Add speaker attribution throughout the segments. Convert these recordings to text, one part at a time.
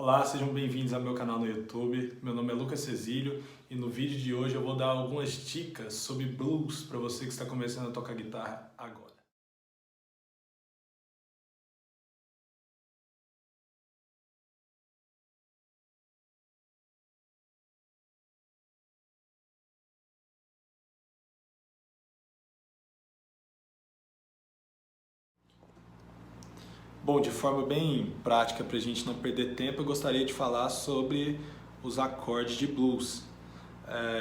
Speaker 1: Olá, sejam bem-vindos ao meu canal no YouTube. Meu nome é Lucas Cezílio e no vídeo de hoje eu vou dar algumas dicas sobre blues para você que está começando a tocar guitarra agora. Bom, de forma bem prática, para a gente não perder tempo, eu gostaria de falar sobre os acordes de blues.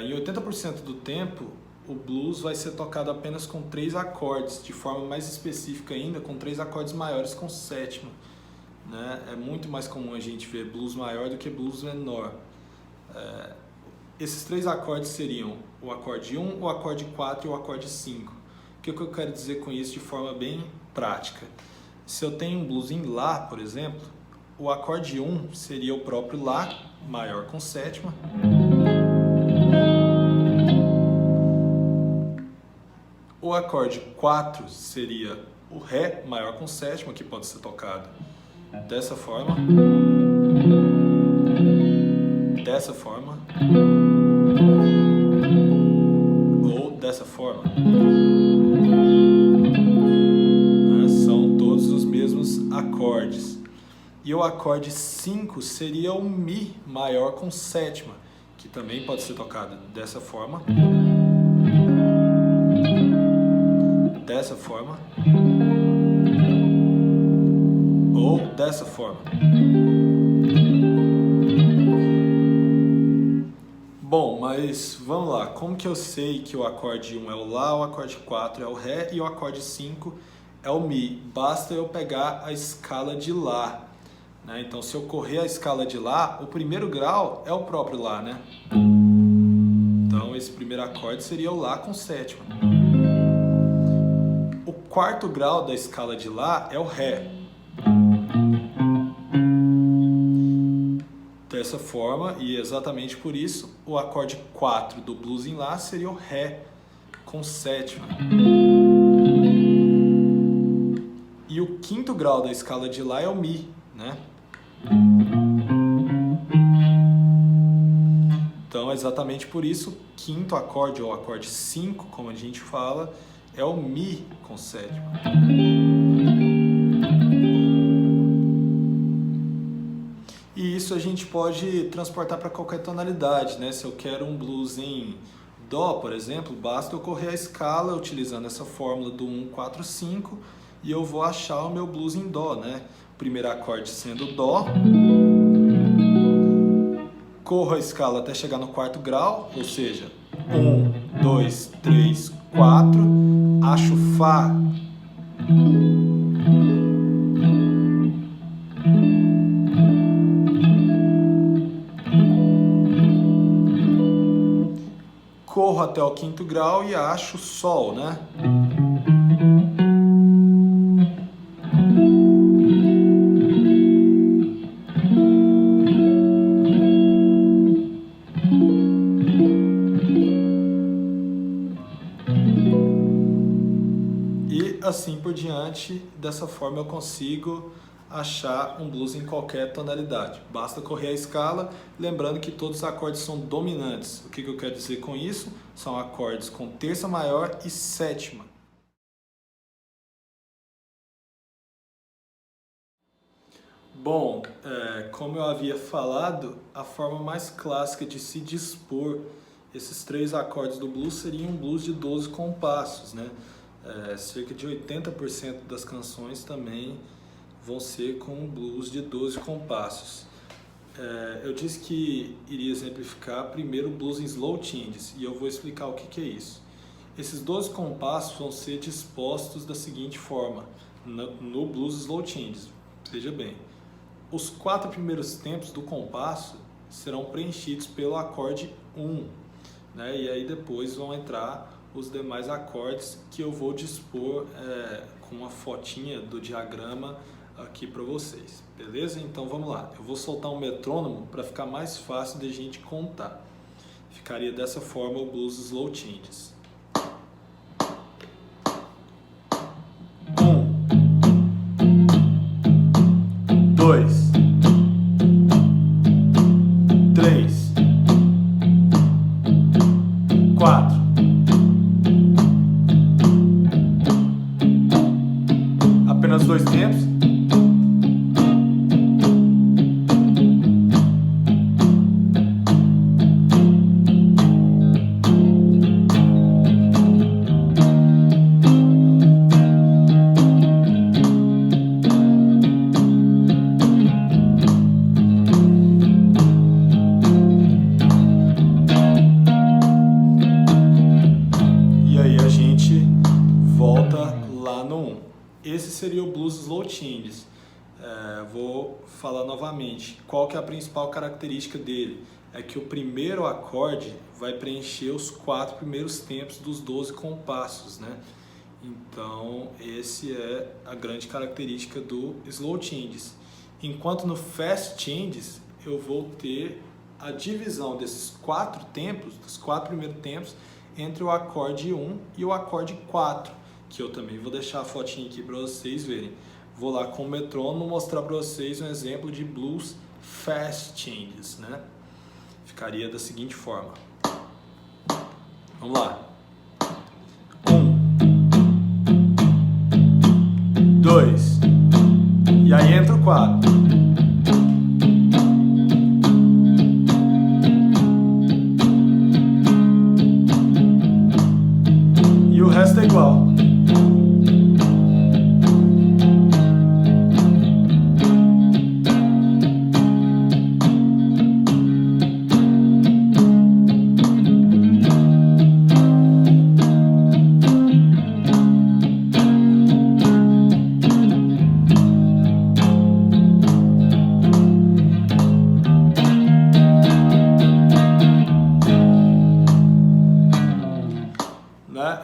Speaker 1: Em 80% do tempo, o blues vai ser tocado apenas com 3 acordes, de forma mais específica ainda, com 3 acordes maiores com sétima. Né? É muito mais comum a gente ver blues maior do que blues menor. Esses 3 acordes seriam o acorde 1, o acorde 4 e o acorde 5. O que eu quero dizer com isso de forma bem prática? Se eu tenho um blues em Lá, por exemplo, o acorde 1 seria o próprio Lá, maior com sétima. O acorde 4 seria o Ré, maior com sétima, que pode ser tocado dessa forma, dessa forma, ou dessa forma. São todos os mesmos acordes. E o acorde 5 seria o Mi maior com sétima, que também pode ser tocado dessa forma, dessa forma, ou dessa forma. Bom, mas vamos lá, como que eu sei que o acorde 1 é o Lá, o acorde 4 é o Ré e o acorde 5 é o Mi? Basta eu pegar a escala de Lá, né? Então, se eu correr a escala de Lá, o primeiro grau é o próprio Lá, né? Então, esse primeiro acorde seria o Lá com sétima. O quarto grau da escala de Lá é o Ré. Dessa forma, e exatamente por isso, o acorde 4 do blues em Lá seria o Ré com sétima. E o quinto grau da escala de Lá é o Mi, né? Então, exatamente por isso, o quinto acorde, ou acorde 5, como a gente fala, é o Mi com sétima. E isso a gente pode transportar para qualquer tonalidade, né? Se eu quero um blues em Dó, por exemplo, basta eu correr a escala utilizando essa fórmula do 1, 4, 5 e eu vou achar o meu blues em Dó, né? O primeiro acorde sendo Dó, corro a escala até chegar no quarto grau, ou seja, 1, 2, 3, 4, acho Fá, corro até o quinto grau e acho Sol, né? E assim por diante, dessa forma eu consigo achar um blues em qualquer tonalidade. Basta correr a escala, lembrando que todos os acordes são dominantes. O que eu quero dizer com isso? São acordes com terça maior e sétima. Bom, como eu havia falado, a forma mais clássica de se dispor esses 3 acordes do blues seria um blues de 12 compassos, né? Cerca de 80% das canções também vão ser com um blues de 12 compassos. Eu disse que iria exemplificar primeiro o blues em slow changes e eu vou explicar o que é isso. Esses 12 compassos vão ser dispostos da seguinte forma, no blues slow changes. Veja bem, os 4 primeiros tempos do compasso serão preenchidos pelo acorde 1, né? E aí depois vão entrar os demais acordes que eu vou dispor com uma fotinha do diagrama aqui para vocês, beleza? Então vamos lá, eu vou soltar um metrônomo para ficar mais fácil de a gente contar. Ficaria dessa forma o blues slow changes. 1, 2, changes, vou falar novamente, qual que é a principal característica dele? É que o primeiro acorde vai preencher os 4 primeiros tempos dos 12 compassos, né? Então, esse é a grande característica do slow changes. Enquanto no fast changes, eu vou ter a divisão desses 4 tempos, dos 4 primeiros tempos, entre o acorde 1 e o acorde 4, que eu também vou deixar a fotinha aqui para vocês verem. Vou lá com o metrônomo mostrar para vocês um exemplo de blues fast changes, né? Ficaria da seguinte forma. Vamos lá. 1, 2, e aí entra o 4. E o resto é igual.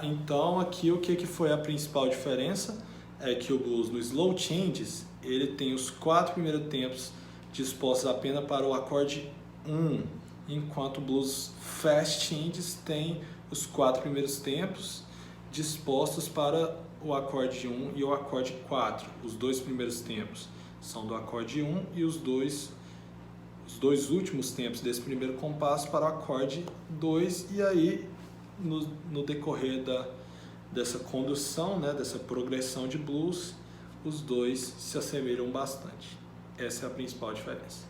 Speaker 1: Então aqui o que foi a principal diferença é que o blues no slow changes ele tem os 4 primeiros tempos dispostos apenas para o acorde 1, enquanto o blues fast changes tem os 4 primeiros tempos dispostos para o acorde 1 e o acorde 4. Os 2 primeiros tempos são do acorde 1 e os dois últimos tempos desse primeiro compasso para o acorde 2, e aí no decorrer dessa condução, né, dessa progressão de blues, os dois se assemelham bastante. Essa é a principal diferença.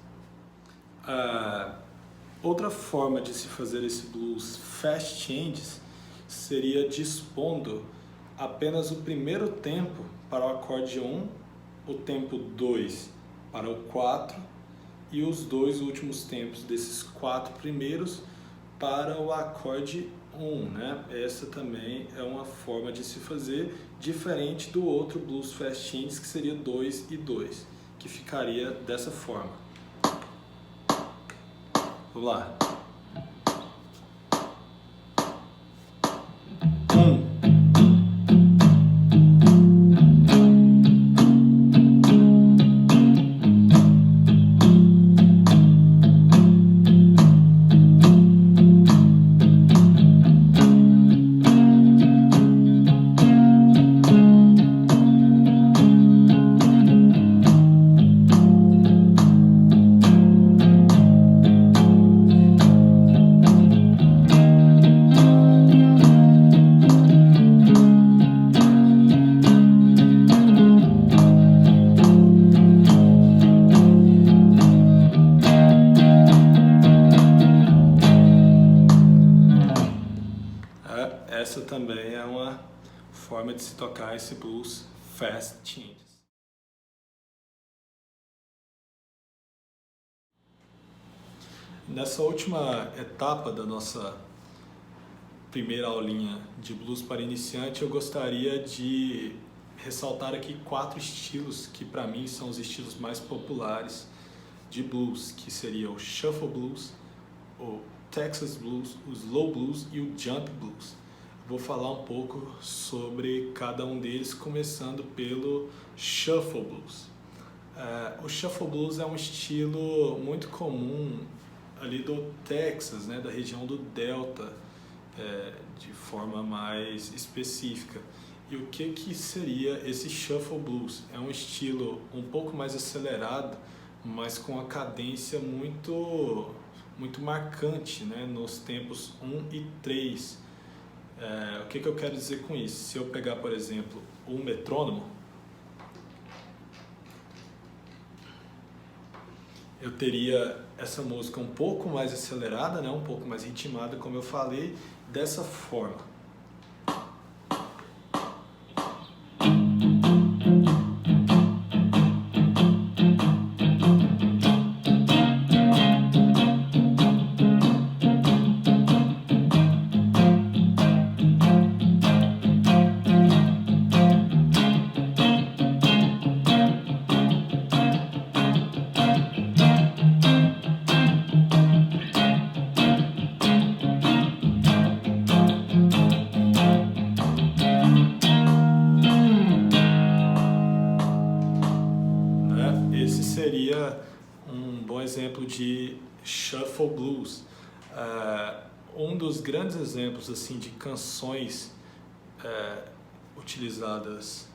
Speaker 1: Outra forma de se fazer esse blues fast changes seria dispondo apenas o primeiro tempo para o acorde 1, o tempo 2 para o 4 e os 2 últimos tempos desses 4 primeiros para o acorde 1, né? Essa também é uma forma de se fazer, diferente do outro blues fast changes, que seria 2 e 2, que ficaria dessa forma. Vamos lá. 1. Essa também é uma forma de se tocar esse blues fast changes. Nessa última etapa da nossa primeira aulinha de blues para iniciante, eu gostaria de ressaltar aqui 4 estilos que para mim são os estilos mais populares de blues, que seria o shuffle blues, o Texas blues, o slow blues e o jump blues. Vou falar um pouco sobre cada um deles, começando pelo shuffle blues. O shuffle blues é um estilo muito comum ali do Texas, né, da região do Delta, de forma mais específica. E o que seria esse shuffle blues? É um estilo um pouco mais acelerado, mas com a cadência muito marcante, né, nos tempos 1 e 3. O que eu quero dizer com isso? Se eu pegar, por exemplo, um metrônomo, eu teria essa música um pouco mais acelerada, né, um pouco mais ritmada, como eu falei, dessa forma. exemplo de shuffle blues. Um dos grandes exemplos assim de canções utilizadas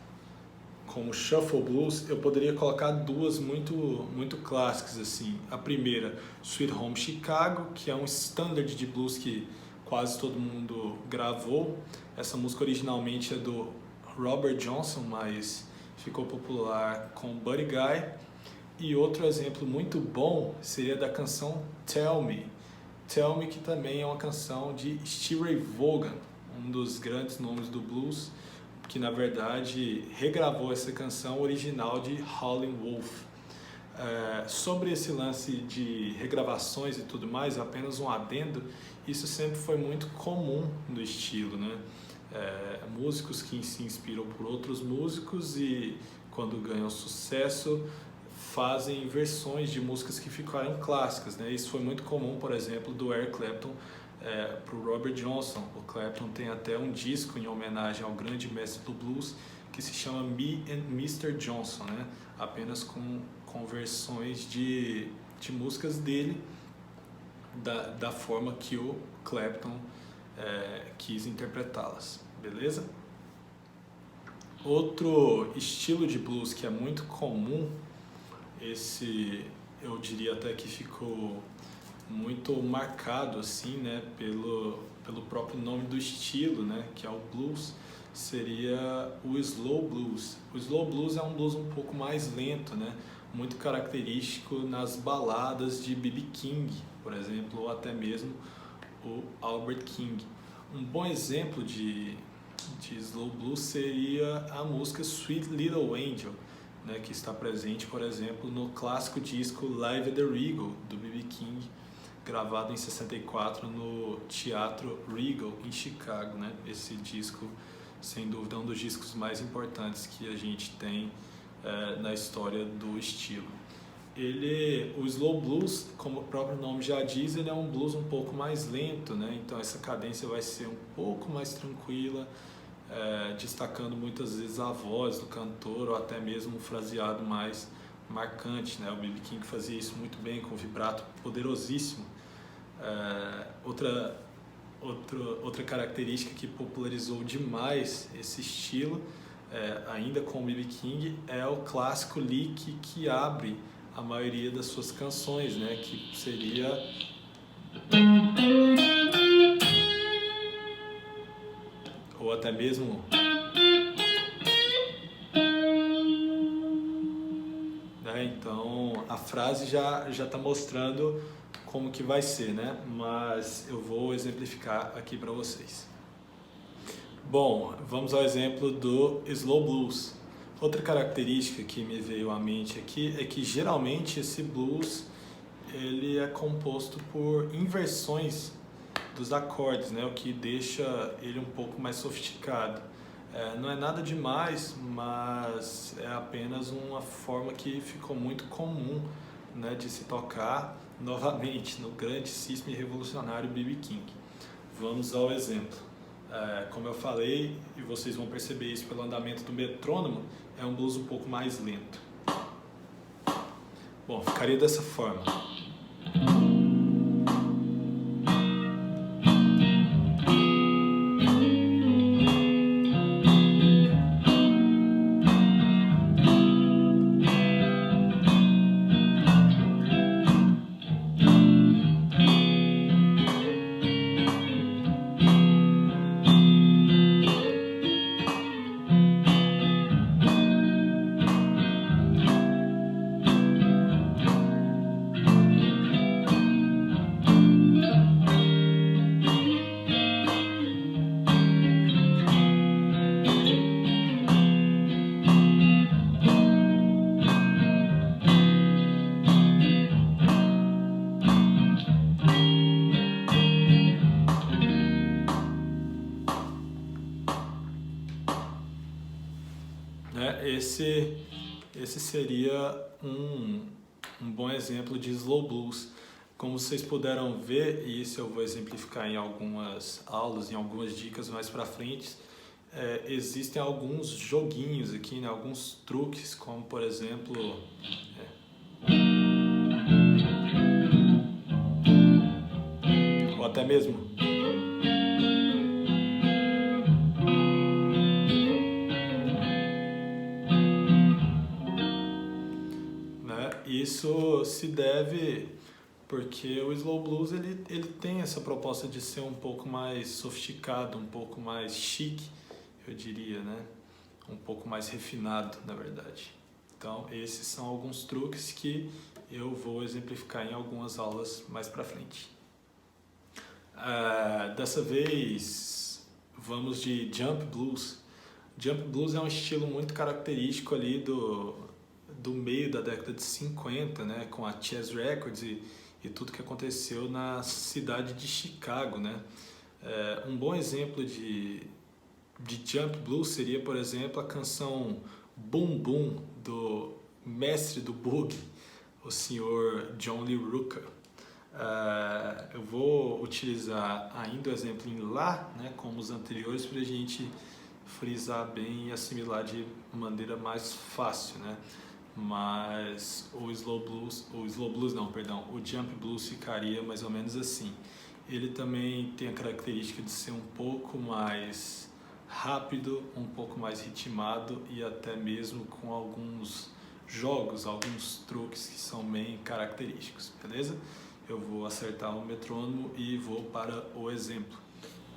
Speaker 1: como shuffle blues, eu poderia colocar duas muito clássicas assim. A primeira, Sweet Home Chicago, que é um standard de blues que quase todo mundo gravou. Essa música originalmente é do Robert Johnson, mas ficou popular com Buddy Guy. E outro exemplo muito bom seria da canção Tell Me. Tell Me, que também é uma canção de Stevie Ray Vaughan, um dos grandes nomes do blues, que na verdade regravou essa canção original de Howlin' Wolf. Sobre esse lance de regravações e tudo mais, apenas um adendo, isso sempre foi muito comum no estilo, né? Músicos que se inspiram por outros músicos e quando ganham sucesso fazem versões de músicas que ficaram clássicas, né? Isso foi muito comum, por exemplo, do Eric Clapton para o Robert Johnson. O Clapton tem até um disco em homenagem ao grande mestre do blues que se chama Me and Mr. Johnson, né? Apenas com versões de músicas dele da forma que o Clapton quis interpretá-las, beleza? Outro estilo de blues que é muito comum, esse eu diria até que ficou muito marcado assim, né, pelo próprio nome do estilo, né, que é o blues, seria o slow blues. O slow blues é um blues um pouco mais lento, né, muito característico nas baladas de B.B. King, por exemplo, ou até mesmo o Albert King. Um bom exemplo de slow blues seria a música Sweet Little Angel, né, que está presente, por exemplo, no clássico disco Live at the Regal, do B.B. King, gravado em 64 no Teatro Regal, em Chicago, né? Esse disco, sem dúvida, é um dos discos mais importantes que a gente tem na história do estilo. O slow blues, como o próprio nome já diz, ele é um blues um pouco mais lento, né? Então essa cadência vai ser um pouco mais tranquila, destacando muitas vezes a voz do cantor ou até mesmo um fraseado mais marcante, né? O B.B. King fazia isso muito bem, com um vibrato poderosíssimo. Outra característica que popularizou demais esse estilo, ainda com o B.B. King, é o clássico lick que abre a maioria das suas canções, né? Que seria ou até mesmo então a frase já está mostrando como que vai ser, né? Mas eu vou exemplificar aqui para vocês. Bom, vamos ao exemplo do slow blues. Outra característica que me veio à mente aqui é que geralmente esse blues ele é composto por inversões dos acordes, né? O que deixa ele um pouco mais sofisticado. Não é nada demais, mas é apenas uma forma que ficou muito comum, né, de se tocar novamente no grandíssimo e revolucionário B.B. King. Vamos ao exemplo. Como eu falei, e vocês vão perceber isso pelo andamento do metrônomo, é um blues um pouco mais lento. Bom, ficaria dessa forma. Esse seria um bom exemplo de slow blues. Como vocês puderam ver, e isso eu vou exemplificar em algumas aulas, em algumas dicas mais para frente, existem alguns joguinhos aqui, né, alguns truques, como por exemplo... até mesmo isso se deve porque o slow blues ele tem essa proposta de ser um pouco mais sofisticado, um pouco mais chique, eu diria, né? Um pouco mais refinado, na verdade. Então, esses são alguns truques que eu vou exemplificar em algumas aulas mais pra frente. Dessa vez, vamos de Jump Blues. Jump Blues é um estilo muito característico ali do meio da década de 50, né, com a Chess Records e tudo que aconteceu na cidade de Chicago, né? Um bom exemplo de Jump Blues seria, por exemplo, a canção Boom Boom do mestre do boogie, o senhor John Lee Hooker. Eu vou utilizar ainda o exemplo em Lá, né, como os anteriores, para a gente frisar bem e assimilar de maneira mais fácil, né? Mas o Jump Blues ficaria mais ou menos assim. Ele também tem a característica de ser um pouco mais rápido, um pouco mais ritmado e até mesmo com alguns jogos, alguns truques que são bem característicos, beleza? Eu vou acertar o metrônomo e vou para o exemplo.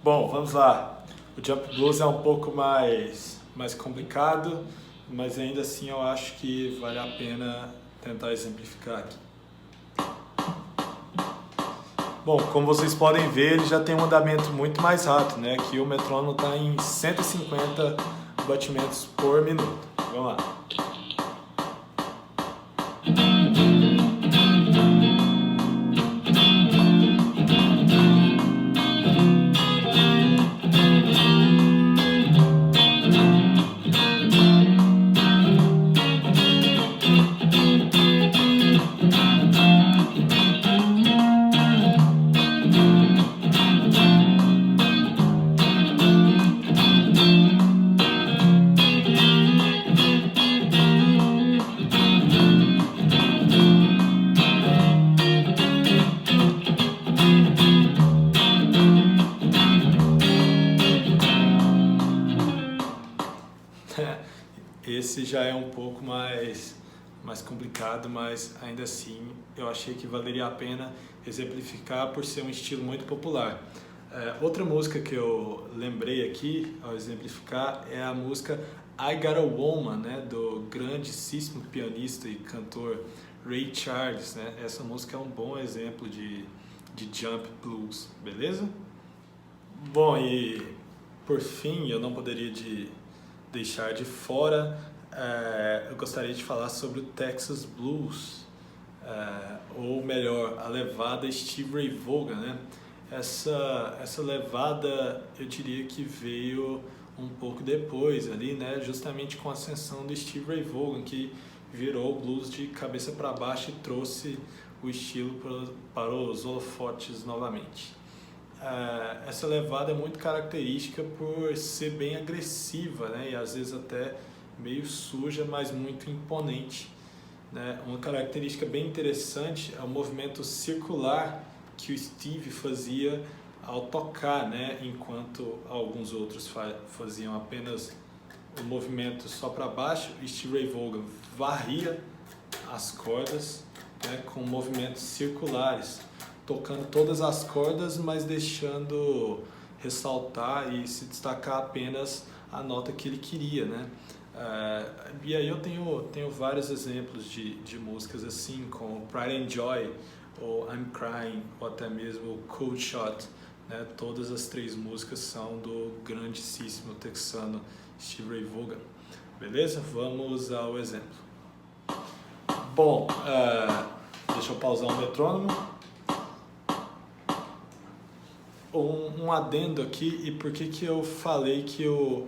Speaker 1: Bom, vamos lá. O Jump Blues é um pouco mais complicado, mas ainda assim eu acho que vale a pena tentar exemplificar aqui. Bom, como vocês podem ver, ele já tem um andamento muito mais rápido, né? Aqui o metrônomo está em 150 batimentos por minuto. Vamos lá. Esse já é um pouco mais complicado, mas ainda assim eu achei que valeria a pena exemplificar por ser um estilo muito popular. Outra música que eu lembrei aqui ao exemplificar é a música I Got a Woman, né, do grandíssimo pianista e cantor Ray Charles, né? Essa música é um bom exemplo de Jump Blues, beleza? Bom, e por fim, eu não poderia deixar de fora, eu gostaria de falar sobre o Texas Blues, ou melhor, a levada Stevie Ray Vaughan, né? Essa levada eu diria que veio um pouco depois ali, né? Justamente com a ascensão do Stevie Ray Vaughan, que virou o blues de cabeça para baixo e trouxe o estilo para os holofotes novamente. Essa levada é muito característica por ser bem agressiva, né? E às vezes até meio suja, mas muito imponente, né? Uma característica bem interessante é o movimento circular que o Steve fazia ao tocar, né? Enquanto alguns outros faziam apenas o movimento só para baixo, o Steve Ray Vaughan varria as cordas, né, com movimentos circulares, tocando todas as cordas, mas deixando ressaltar e se destacar apenas a nota que ele queria, né? E aí eu tenho vários exemplos de músicas assim, como Pride and Joy, ou I'm Crying, ou até mesmo Cold Shot, né? Todas as três músicas são do grandíssimo texano Steve Ray Vaughan. Beleza? Vamos ao exemplo. Bom, deixa eu pausar o metrônomo. Um adendo aqui, e por que eu falei que o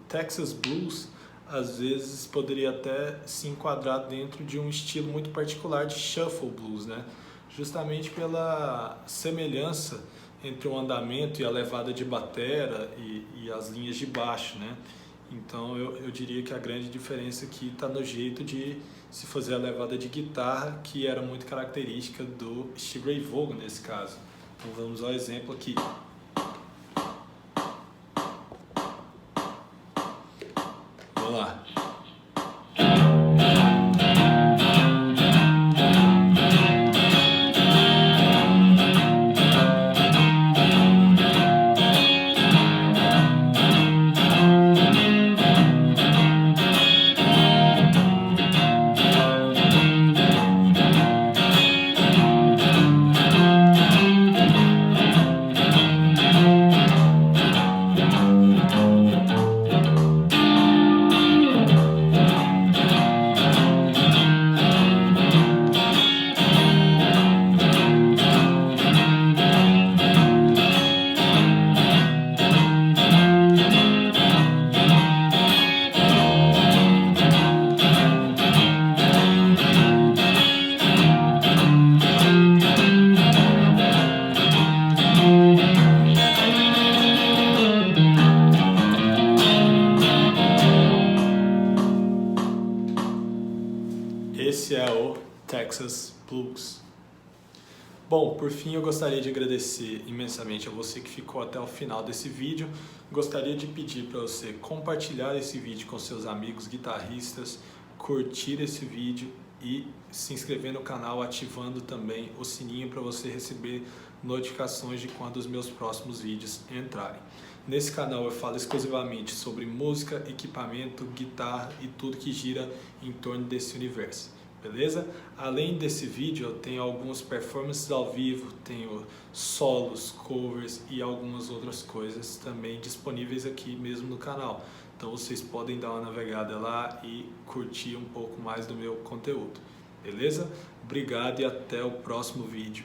Speaker 1: Texas Blues às vezes poderia até se enquadrar dentro de um estilo muito particular de Shuffle Blues, né? Justamente pela semelhança entre o andamento e a levada de batera e as linhas de baixo, né? Então eu diria que a grande diferença aqui está no jeito de se fazer a levada de guitarra, que era muito característica do Steve Ray Vaughan nesse caso. Então vamos ao exemplo aqui. Vamos lá. Esse é o Texas Blues. Bom, por fim eu gostaria de agradecer imensamente a você que ficou até o final desse vídeo. Gostaria de pedir para você compartilhar esse vídeo com seus amigos guitarristas, curtir esse vídeo e se inscrever no canal ativando também o sininho para você receber notificações de quando os meus próximos vídeos entrarem. Nesse canal eu falo exclusivamente sobre música, equipamento, guitarra e tudo que gira em torno desse universo. Beleza? Além desse vídeo eu tenho algumas performances ao vivo, tenho solos, covers e algumas outras coisas também disponíveis aqui mesmo no canal. Então vocês podem dar uma navegada lá e curtir um pouco mais do meu conteúdo. Beleza? Obrigado e até o próximo vídeo.